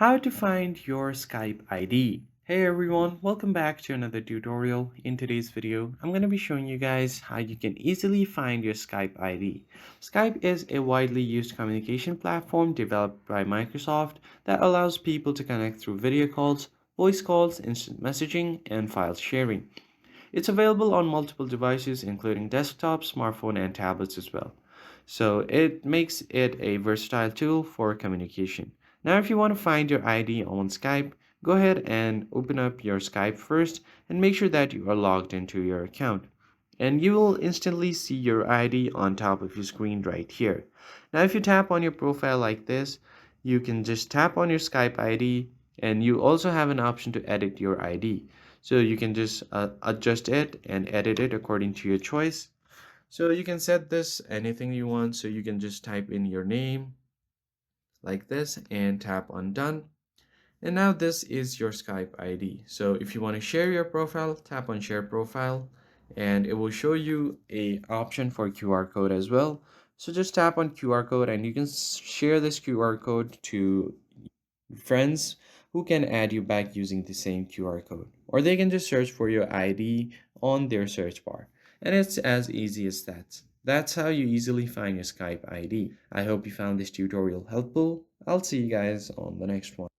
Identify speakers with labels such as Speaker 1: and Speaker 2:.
Speaker 1: How to find your Skype ID. Hey everyone, welcome back to another tutorial. In today's video, I'm going to be showing you guys how you can easily find your Skype ID. Skype is a widely used communication platform developed by Microsoft that allows people to connect through video calls, voice calls, instant messaging, and file sharing. It's available on multiple devices including desktop, smartphone, and tablets as well. So it makes it a versatile tool for communication. Now, if you want to find your ID on Skype, go ahead and open up your Skype first and make sure that you are logged into your account. And you will instantly see your ID on top of your screen right here. Now, if you tap on your profile like this, you can just tap on your Skype ID and you also have an option to edit your ID. So you can just adjust it and edit it according to your choice. So you can set this anything you want. So you can just type in your name like this and tap on done. And now this is your Skype ID. So if you want to share your profile, tap on share profile and it will show you a option for QR code as well. So just tap on QR code and you can share this QR code to friends who can add you back using the same QR code. Or they can just search for your ID on their search bar. And it's as easy as that. That's how you easily find your Skype ID. I hope you found this tutorial helpful. I'll see you guys on the next one.